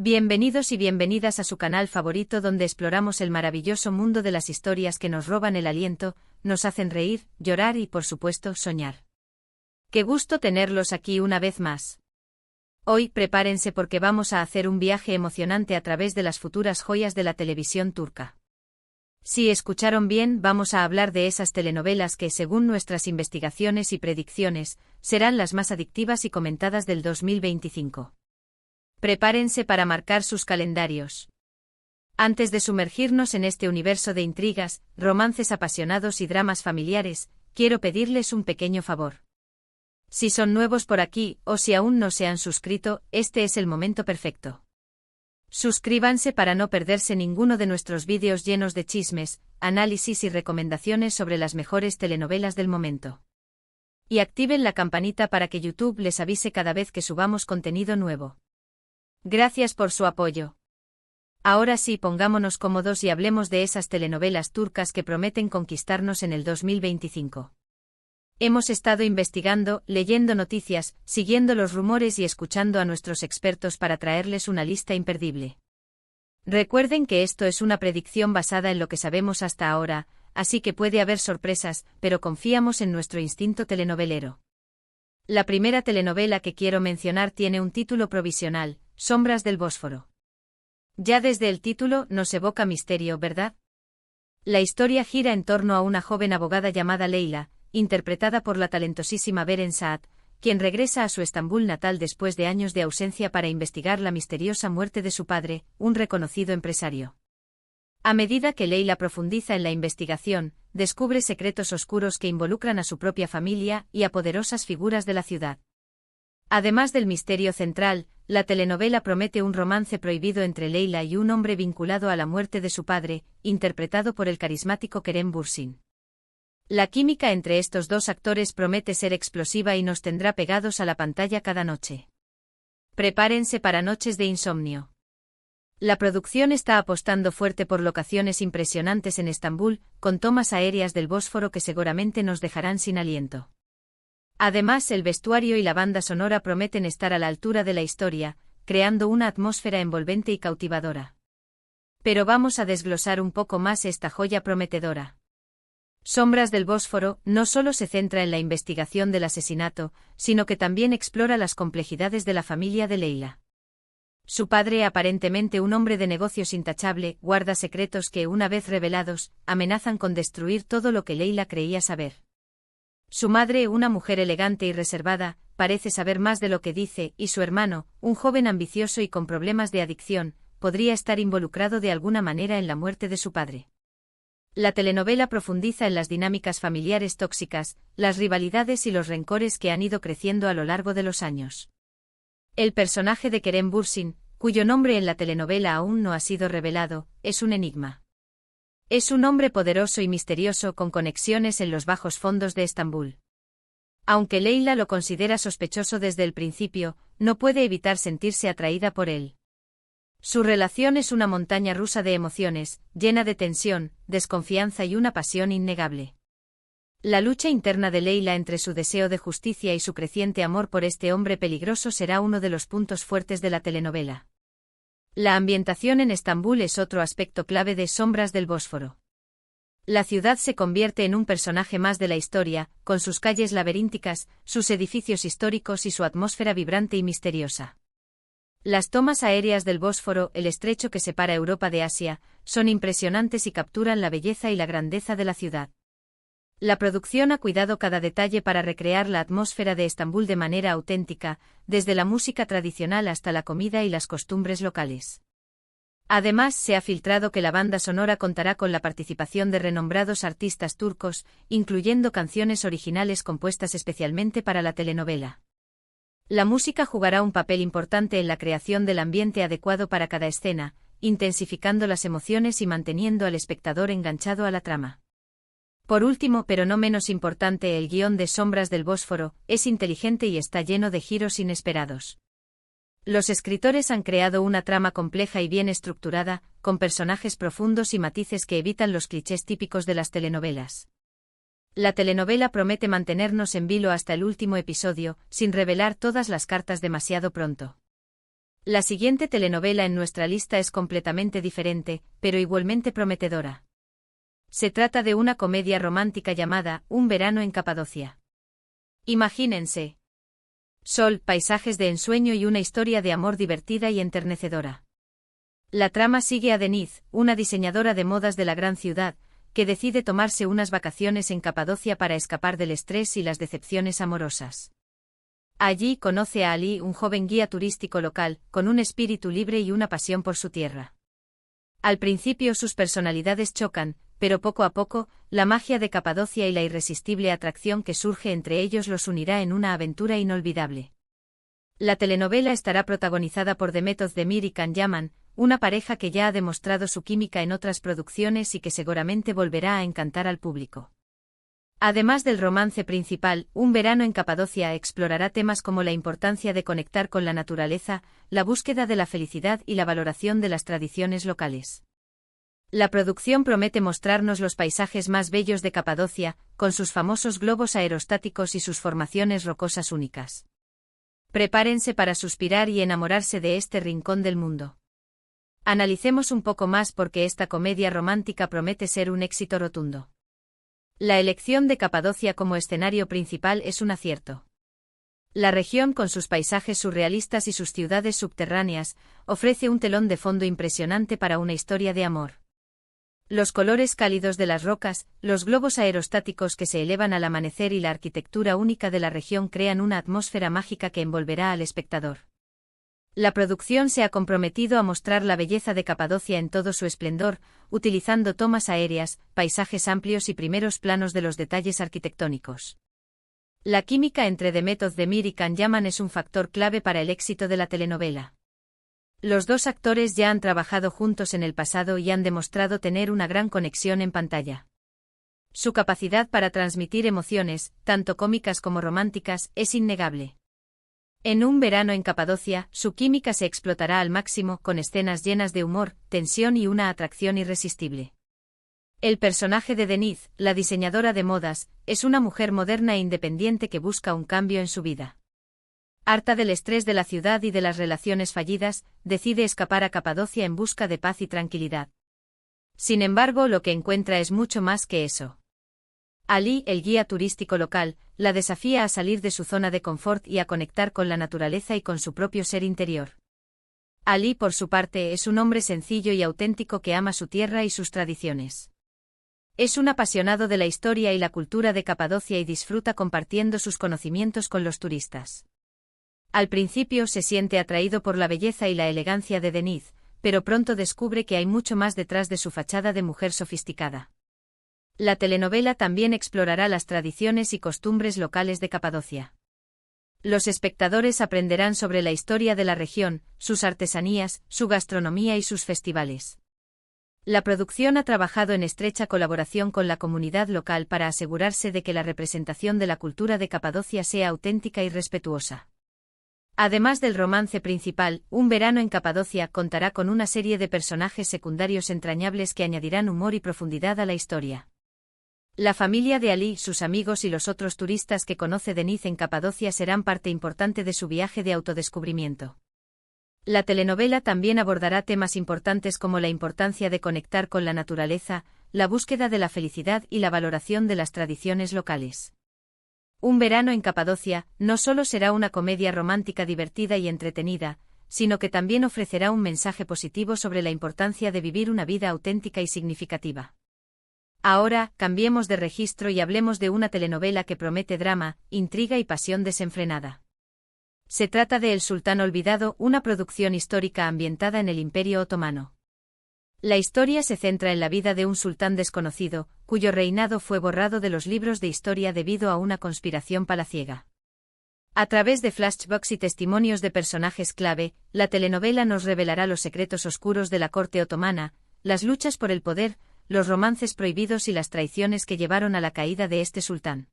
Bienvenidos y bienvenidas a su canal favorito donde exploramos el maravilloso mundo de las historias que nos roban el aliento, nos hacen reír, llorar y por supuesto soñar. Qué gusto tenerlos aquí una vez más. Hoy prepárense porque vamos a hacer un viaje emocionante a través de las futuras joyas de la televisión turca. Si escucharon bien, vamos a hablar de esas telenovelas que, según nuestras investigaciones y predicciones, serán las más adictivas y comentadas del 2025. Prepárense para marcar sus calendarios. Antes de sumergirnos en este universo de intrigas, romances apasionados y dramas familiares, quiero pedirles un pequeño favor. Si son nuevos por aquí, o si aún no se han suscrito, este es el momento perfecto. Suscríbanse para no perderse ninguno de nuestros vídeos llenos de chismes, análisis y recomendaciones sobre las mejores telenovelas del momento. Y activen la campanita para que YouTube les avise cada vez que subamos contenido nuevo. Gracias por su apoyo. Ahora sí, pongámonos cómodos y hablemos de esas telenovelas turcas que prometen conquistarnos en el 2025. Hemos estado investigando, leyendo noticias, siguiendo los rumores y escuchando a nuestros expertos para traerles una lista imperdible. Recuerden que esto es una predicción basada en lo que sabemos hasta ahora, así que puede haber sorpresas, pero confiamos en nuestro instinto telenovelero. La primera telenovela que quiero mencionar tiene un título provisional, Sombras del Bósforo. Ya desde el título nos evoca misterio, ¿verdad? La historia gira en torno a una joven abogada llamada Leyla, interpretada por la talentosísima Beren Saat, quien regresa a su Estambul natal después de años de ausencia para investigar la misteriosa muerte de su padre, un reconocido empresario. A medida que Leyla profundiza en la investigación, descubre secretos oscuros que involucran a su propia familia y a poderosas figuras de la ciudad. Además del misterio central, la telenovela promete un romance prohibido entre Leyla y un hombre vinculado a la muerte de su padre, interpretado por el carismático Kerem Bürsin. La química entre estos dos actores promete ser explosiva y nos tendrá pegados a la pantalla cada noche. Prepárense para noches de insomnio. La producción está apostando fuerte por locaciones impresionantes en Estambul, con tomas aéreas del Bósforo que seguramente nos dejarán sin aliento. Además, el vestuario y la banda sonora prometen estar a la altura de la historia, creando una atmósfera envolvente y cautivadora. Pero vamos a desglosar un poco más esta joya prometedora. Sombras del Bósforo no solo se centra en la investigación del asesinato, sino que también explora las complejidades de la familia de Leyla. Su padre, aparentemente un hombre de negocios intachable, guarda secretos que, una vez revelados, amenazan con destruir todo lo que Leyla creía saber. Su madre, una mujer elegante y reservada, parece saber más de lo que dice, y su hermano, un joven ambicioso y con problemas de adicción, podría estar involucrado de alguna manera en la muerte de su padre. La telenovela profundiza en las dinámicas familiares tóxicas, las rivalidades y los rencores que han ido creciendo a lo largo de los años. El personaje de Kerem Bürsin, cuyo nombre en la telenovela aún no ha sido revelado, es un enigma. Es un hombre poderoso y misterioso con conexiones en los bajos fondos de Estambul. Aunque Leyla lo considera sospechoso desde el principio, no puede evitar sentirse atraída por él. Su relación es una montaña rusa de emociones, llena de tensión, desconfianza y una pasión innegable. La lucha interna de Leyla entre su deseo de justicia y su creciente amor por este hombre peligroso será uno de los puntos fuertes de la telenovela. La ambientación en Estambul es otro aspecto clave de Sombras del Bósforo. La ciudad se convierte en un personaje más de la historia, con sus calles laberínticas, sus edificios históricos y su atmósfera vibrante y misteriosa. Las tomas aéreas del Bósforo, el estrecho que separa Europa de Asia, son impresionantes y capturan la belleza y la grandeza de la ciudad. La producción ha cuidado cada detalle para recrear la atmósfera de Estambul de manera auténtica, desde la música tradicional hasta la comida y las costumbres locales. Además, se ha filtrado que la banda sonora contará con la participación de renombrados artistas turcos, incluyendo canciones originales compuestas especialmente para la telenovela. La música jugará un papel importante en la creación del ambiente adecuado para cada escena, intensificando las emociones y manteniendo al espectador enganchado a la trama. Por último, pero no menos importante, el guión de Sombras del Bósforo es inteligente y está lleno de giros inesperados. Los escritores han creado una trama compleja y bien estructurada, con personajes profundos y matices que evitan los clichés típicos de las telenovelas. La telenovela promete mantenernos en vilo hasta el último episodio, sin revelar todas las cartas demasiado pronto. La siguiente telenovela en nuestra lista es completamente diferente, pero igualmente prometedora. Se trata de una comedia romántica llamada Un verano en Capadocia. Imagínense. Sol, paisajes de ensueño y una historia de amor divertida y enternecedora. La trama sigue a Denise, una diseñadora de modas de la gran ciudad, que decide tomarse unas vacaciones en Capadocia para escapar del estrés y las decepciones amorosas. Allí conoce a Ali, un joven guía turístico local, con un espíritu libre y una pasión por su tierra. Al principio sus personalidades chocan, pero poco a poco, la magia de Capadocia y la irresistible atracción que surge entre ellos los unirá en una aventura inolvidable. La telenovela estará protagonizada por Demet Özdemir y Can Yaman, una pareja que ya ha demostrado su química en otras producciones y que seguramente volverá a encantar al público. Además del romance principal, Un verano en Capadocia explorará temas como la importancia de conectar con la naturaleza, la búsqueda de la felicidad y la valoración de las tradiciones locales. La producción promete mostrarnos los paisajes más bellos de Capadocia, con sus famosos globos aerostáticos y sus formaciones rocosas únicas. Prepárense para suspirar y enamorarse de este rincón del mundo. Analicemos un poco más porque esta comedia romántica promete ser un éxito rotundo. La elección de Capadocia como escenario principal es un acierto. La región, con sus paisajes surrealistas y sus ciudades subterráneas, ofrece un telón de fondo impresionante para una historia de amor. Los colores cálidos de las rocas, los globos aerostáticos que se elevan al amanecer y la arquitectura única de la región crean una atmósfera mágica que envolverá al espectador. La producción se ha comprometido a mostrar la belleza de Capadocia en todo su esplendor, utilizando tomas aéreas, paisajes amplios y primeros planos de los detalles arquitectónicos. La química entre Demet Özdemir y Can Yaman es un factor clave para el éxito de la telenovela. Los dos actores ya han trabajado juntos en el pasado y han demostrado tener una gran conexión en pantalla. Su capacidad para transmitir emociones, tanto cómicas como románticas, es innegable. En Un verano en Capadocia, su química se explotará al máximo, con escenas llenas de humor, tensión y una atracción irresistible. El personaje de Denise, la diseñadora de modas, es una mujer moderna e independiente que busca un cambio en su vida. Harta del estrés de la ciudad y de las relaciones fallidas, decide escapar a Capadocia en busca de paz y tranquilidad. Sin embargo, lo que encuentra es mucho más que eso. Ali, el guía turístico local, la desafía a salir de su zona de confort y a conectar con la naturaleza y con su propio ser interior. Ali, por su parte, es un hombre sencillo y auténtico que ama su tierra y sus tradiciones. Es un apasionado de la historia y la cultura de Capadocia y disfruta compartiendo sus conocimientos con los turistas. Al principio se siente atraído por la belleza y la elegancia de Denise, pero pronto descubre que hay mucho más detrás de su fachada de mujer sofisticada. La telenovela también explorará las tradiciones y costumbres locales de Capadocia. Los espectadores aprenderán sobre la historia de la región, sus artesanías, su gastronomía y sus festivales. La producción ha trabajado en estrecha colaboración con la comunidad local para asegurarse de que la representación de la cultura de Capadocia sea auténtica y respetuosa. Además del romance principal, Un verano en Capadocia contará con una serie de personajes secundarios entrañables que añadirán humor y profundidad a la historia. La familia de Ali, sus amigos y los otros turistas que conoce Denise en Capadocia serán parte importante de su viaje de autodescubrimiento. La telenovela también abordará temas importantes como la importancia de conectar con la naturaleza, la búsqueda de la felicidad y la valoración de las tradiciones locales. Un verano en Capadocia no solo será una comedia romántica divertida y entretenida, sino que también ofrecerá un mensaje positivo sobre la importancia de vivir una vida auténtica y significativa. Ahora, cambiemos de registro y hablemos de una telenovela que promete drama, intriga y pasión desenfrenada. Se trata de El sultán olvidado, una producción histórica ambientada en el Imperio Otomano. La historia se centra en la vida de un sultán desconocido, cuyo reinado fue borrado de los libros de historia debido a una conspiración palaciega. A través de flashbacks y testimonios de personajes clave, la telenovela nos revelará los secretos oscuros de la corte otomana, las luchas por el poder, los romances prohibidos y las traiciones que llevaron a la caída de este sultán.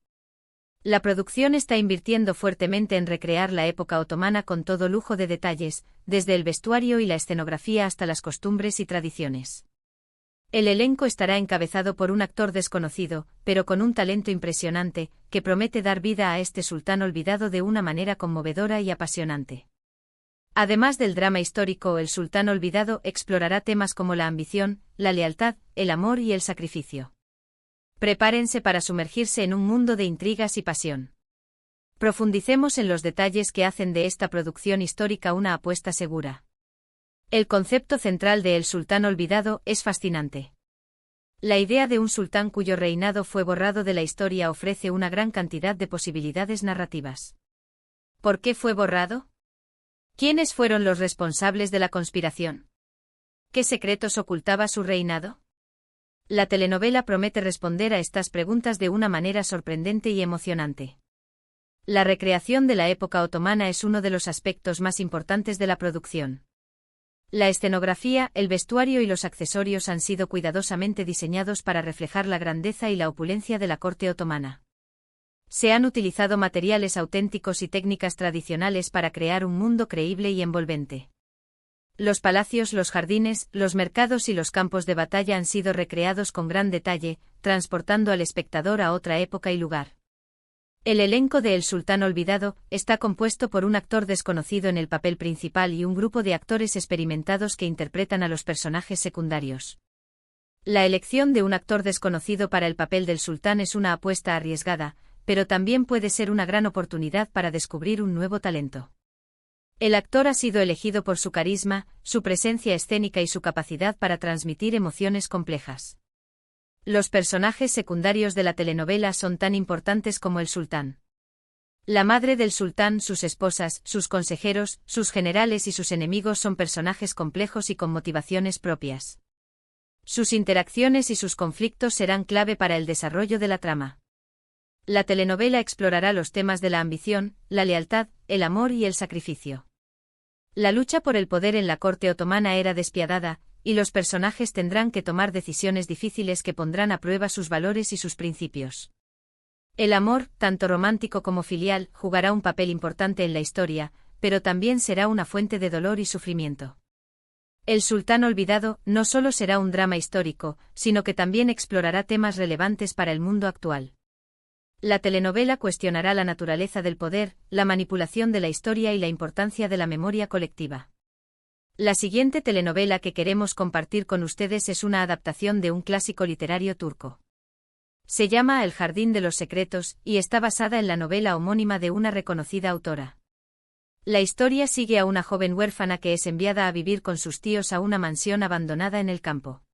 La producción está invirtiendo fuertemente en recrear la época otomana con todo lujo de detalles, desde el vestuario y la escenografía hasta las costumbres y tradiciones. El elenco estará encabezado por un actor desconocido, pero con un talento impresionante, que promete dar vida a este sultán olvidado de una manera conmovedora y apasionante. Además del drama histórico, El sultán olvidado explorará temas como la ambición, la lealtad, el amor y el sacrificio. Prepárense para sumergirse en un mundo de intrigas y pasión. Profundicemos en los detalles que hacen de esta producción histórica una apuesta segura. El concepto central de El sultán olvidado es fascinante. La idea de un sultán cuyo reinado fue borrado de la historia ofrece una gran cantidad de posibilidades narrativas. ¿Por qué fue borrado? ¿Quiénes fueron los responsables de la conspiración? ¿Qué secretos ocultaba su reinado? La telenovela promete responder a estas preguntas de una manera sorprendente y emocionante. La recreación de la época otomana es uno de los aspectos más importantes de la producción. La escenografía, el vestuario y los accesorios han sido cuidadosamente diseñados para reflejar la grandeza y la opulencia de la corte otomana. Se han utilizado materiales auténticos y técnicas tradicionales para crear un mundo creíble y envolvente. Los palacios, los jardines, los mercados y los campos de batalla han sido recreados con gran detalle, transportando al espectador a otra época y lugar. El elenco de El sultán olvidado está compuesto por un actor desconocido en el papel principal y un grupo de actores experimentados que interpretan a los personajes secundarios. La elección de un actor desconocido para el papel del sultán es una apuesta arriesgada, pero también puede ser una gran oportunidad para descubrir un nuevo talento. El actor ha sido elegido por su carisma, su presencia escénica y su capacidad para transmitir emociones complejas. Los personajes secundarios de la telenovela son tan importantes como el sultán. La madre del sultán, sus esposas, sus consejeros, sus generales y sus enemigos son personajes complejos y con motivaciones propias. Sus interacciones y sus conflictos serán clave para el desarrollo de la trama. La telenovela explorará los temas de la ambición, la lealtad, el amor y el sacrificio. La lucha por el poder en la corte otomana era despiadada, y los personajes tendrán que tomar decisiones difíciles que pondrán a prueba sus valores y sus principios. El amor, tanto romántico como filial, jugará un papel importante en la historia, pero también será una fuente de dolor y sufrimiento. El sultán olvidado no solo será un drama histórico, sino que también explorará temas relevantes para el mundo actual. La telenovela cuestionará la naturaleza del poder, la manipulación de la historia y la importancia de la memoria colectiva. La siguiente telenovela que queremos compartir con ustedes es una adaptación de un clásico literario turco. Se llama El jardín de los secretos y está basada en la novela homónima de una reconocida autora. La historia sigue a una joven huérfana que es enviada a vivir con sus tíos a una mansión abandonada en el campo.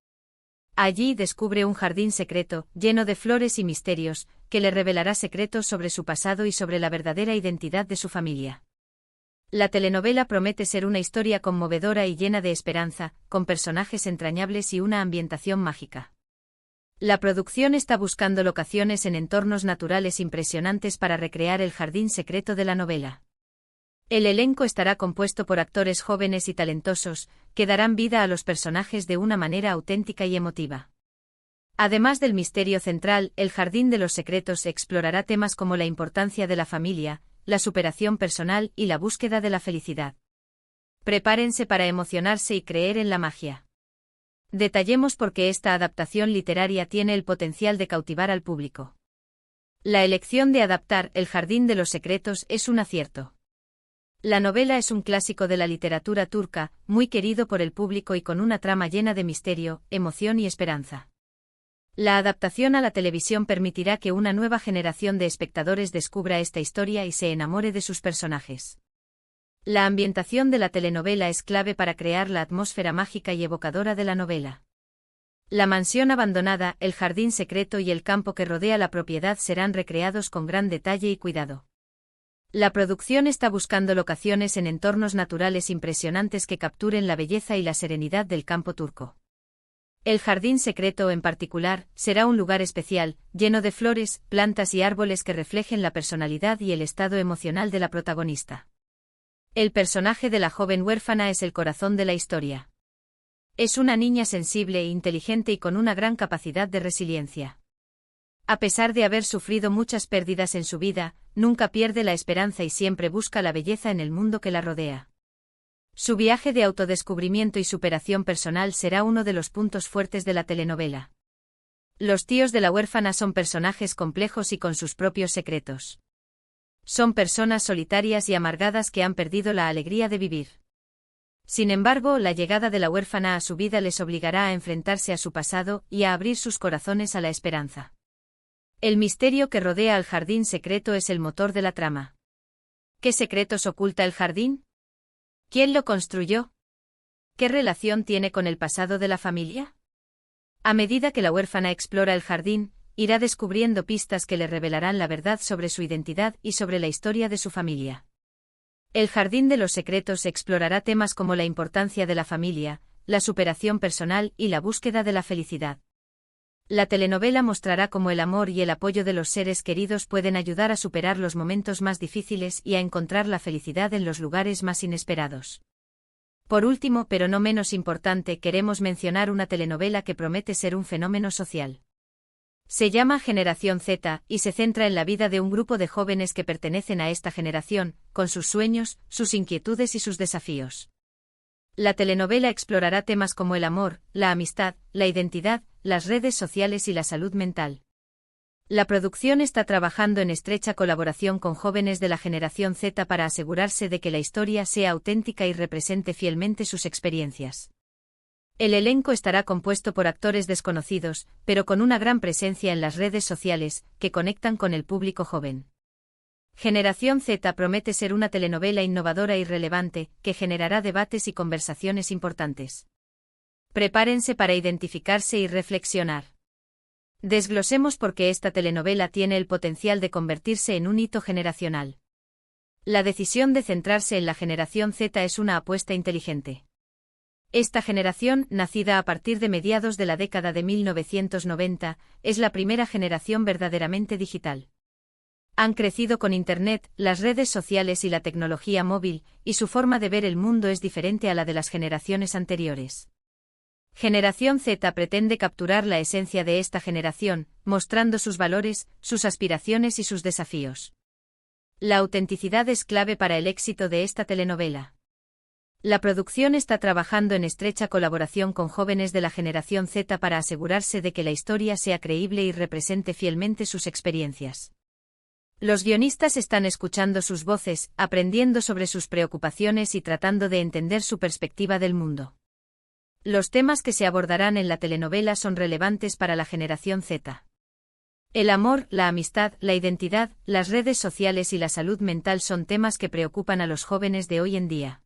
Allí descubre un jardín secreto, lleno de flores y misterios, que le revelará secretos sobre su pasado y sobre la verdadera identidad de su familia. La telenovela promete ser una historia conmovedora y llena de esperanza, con personajes entrañables y una ambientación mágica. La producción está buscando locaciones en entornos naturales impresionantes para recrear el jardín secreto de la novela. El elenco estará compuesto por actores jóvenes y talentosos, que darán vida a los personajes de una manera auténtica y emotiva. Además del misterio central, El jardín de los secretos explorará temas como la importancia de la familia, la superación personal y la búsqueda de la felicidad. Prepárense para emocionarse y creer en la magia. Detallemos por qué esta adaptación literaria tiene el potencial de cautivar al público. La elección de adaptar El jardín de los secretos es un acierto. La novela es un clásico de la literatura turca, muy querido por el público y con una trama llena de misterio, emoción y esperanza. La adaptación a la televisión permitirá que una nueva generación de espectadores descubra esta historia y se enamore de sus personajes. La ambientación de la telenovela es clave para crear la atmósfera mágica y evocadora de la novela. La mansión abandonada, el jardín secreto y el campo que rodea la propiedad serán recreados con gran detalle y cuidado. La producción está buscando locaciones en entornos naturales impresionantes que capturen la belleza y la serenidad del campo turco. El jardín secreto en particular, será un lugar especial, lleno de flores, plantas y árboles que reflejen la personalidad y el estado emocional de la protagonista. El personaje de la joven huérfana es el corazón de la historia. Es una niña sensible, inteligente y con una gran capacidad de resiliencia. A pesar de haber sufrido muchas pérdidas en su vida, nunca pierde la esperanza y siempre busca la belleza en el mundo que la rodea. Su viaje de autodescubrimiento y superación personal será uno de los puntos fuertes de la telenovela. Los tíos de la huérfana son personajes complejos y con sus propios secretos. Son personas solitarias y amargadas que han perdido la alegría de vivir. Sin embargo, la llegada de la huérfana a su vida les obligará a enfrentarse a su pasado y a abrir sus corazones a la esperanza. El misterio que rodea al jardín secreto es el motor de la trama. ¿Qué secretos oculta el jardín? ¿Quién lo construyó? ¿Qué relación tiene con el pasado de la familia? A medida que la huérfana explora el jardín, irá descubriendo pistas que le revelarán la verdad sobre su identidad y sobre la historia de su familia. El Jardín de los Secretos explorará temas como la importancia de la familia, la superación personal y la búsqueda de la felicidad. La telenovela mostrará cómo el amor y el apoyo de los seres queridos pueden ayudar a superar los momentos más difíciles y a encontrar la felicidad en los lugares más inesperados. Por último, pero no menos importante, queremos mencionar una telenovela que promete ser un fenómeno social. Se llama Generación Z, y se centra en la vida de un grupo de jóvenes que pertenecen a esta generación, con sus sueños, sus inquietudes y sus desafíos. La telenovela explorará temas como el amor, la amistad, la identidad, las redes sociales y la salud mental. La producción está trabajando en estrecha colaboración con jóvenes de la generación Z para asegurarse de que la historia sea auténtica y represente fielmente sus experiencias. El elenco estará compuesto por actores desconocidos, pero con una gran presencia en las redes sociales, que conectan con el público joven. Generación Z promete ser una telenovela innovadora y relevante, que generará debates y conversaciones importantes. Prepárense para identificarse y reflexionar. Desglosemos por qué esta telenovela tiene el potencial de convertirse en un hito generacional. La decisión de centrarse en la generación Z es una apuesta inteligente. Esta generación, nacida a partir de mediados de la década de 1990, es la primera generación verdaderamente digital. Han crecido con Internet, las redes sociales y la tecnología móvil, y su forma de ver el mundo es diferente a la de las generaciones anteriores. Generación Z pretende capturar la esencia de esta generación, mostrando sus valores, sus aspiraciones y sus desafíos. La autenticidad es clave para el éxito de esta telenovela. La producción está trabajando en estrecha colaboración con jóvenes de la generación Z para asegurarse de que la historia sea creíble y represente fielmente sus experiencias. Los guionistas están escuchando sus voces, aprendiendo sobre sus preocupaciones y tratando de entender su perspectiva del mundo. Los temas que se abordarán en la telenovela son relevantes para la generación Z. El amor, la amistad, la identidad, las redes sociales y la salud mental son temas que preocupan a los jóvenes de hoy en día.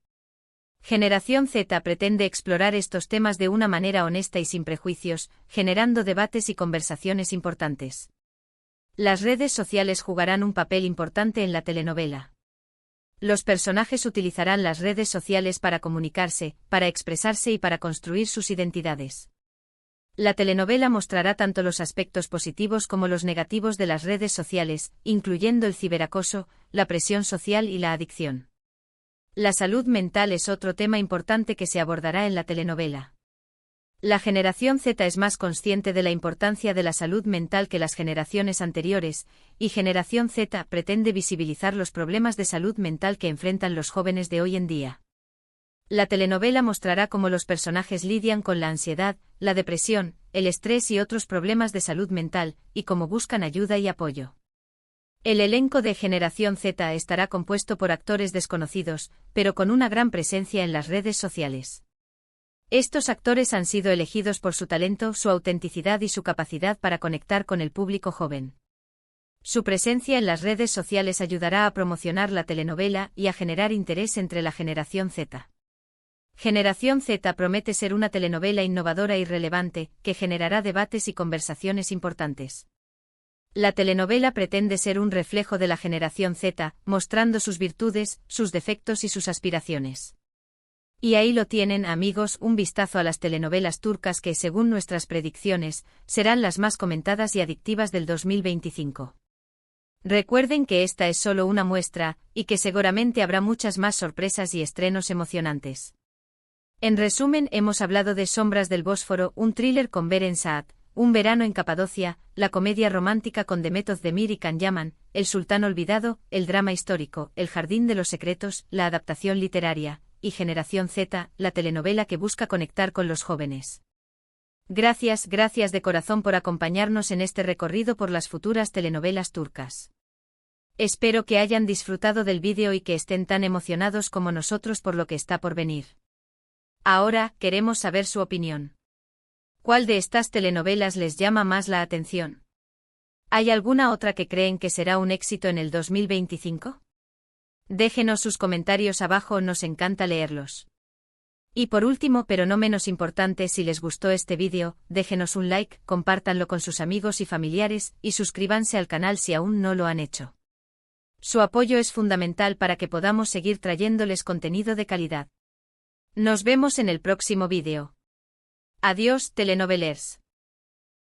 Generación Z pretende explorar estos temas de una manera honesta y sin prejuicios, generando debates y conversaciones importantes. Las redes sociales jugarán un papel importante en la telenovela. Los personajes utilizarán las redes sociales para comunicarse, para expresarse y para construir sus identidades. La telenovela mostrará tanto los aspectos positivos como los negativos de las redes sociales, incluyendo el ciberacoso, la presión social y la adicción. La salud mental es otro tema importante que se abordará en la telenovela. La generación Z es más consciente de la importancia de la salud mental que las generaciones anteriores, y Generación Z pretende visibilizar los problemas de salud mental que enfrentan los jóvenes de hoy en día. La telenovela mostrará cómo los personajes lidian con la ansiedad, la depresión, el estrés y otros problemas de salud mental, y cómo buscan ayuda y apoyo. El elenco de Generación Z estará compuesto por actores desconocidos, pero con una gran presencia en las redes sociales. Estos actores han sido elegidos por su talento, su autenticidad y su capacidad para conectar con el público joven. Su presencia en las redes sociales ayudará a promocionar la telenovela y a generar interés entre la generación Z. Generación Z promete ser una telenovela innovadora y relevante, que generará debates y conversaciones importantes. La telenovela pretende ser un reflejo de la generación Z, mostrando sus virtudes, sus defectos y sus aspiraciones. Y ahí lo tienen, amigos, un vistazo a las telenovelas turcas que, según nuestras predicciones, serán las más comentadas y adictivas del 2025. Recuerden que esta es solo una muestra, y que seguramente habrá muchas más sorpresas y estrenos emocionantes. En resumen, hemos hablado de Sombras del Bósforo, un thriller con Beren Saat, Un verano en Capadocia, la comedia romántica con Demet Özdemir y Can Yaman, El sultán olvidado, el drama histórico, El jardín de los secretos, la adaptación literaria, y Generación Z, la telenovela que busca conectar con los jóvenes. Gracias de corazón por acompañarnos en este recorrido por las futuras telenovelas turcas. Espero que hayan disfrutado del vídeo y que estén tan emocionados como nosotros por lo que está por venir. Ahora, queremos saber su opinión. ¿Cuál de estas telenovelas les llama más la atención? ¿Hay alguna otra que creen que será un éxito en el 2025? Déjenos sus comentarios abajo, nos encanta leerlos. Y por último, pero no menos importante, si les gustó este vídeo, déjenos un like, compártanlo con sus amigos y familiares, y suscríbanse al canal si aún no lo han hecho. Su apoyo es fundamental para que podamos seguir trayéndoles contenido de calidad. Nos vemos en el próximo vídeo. Adiós, telenovelers.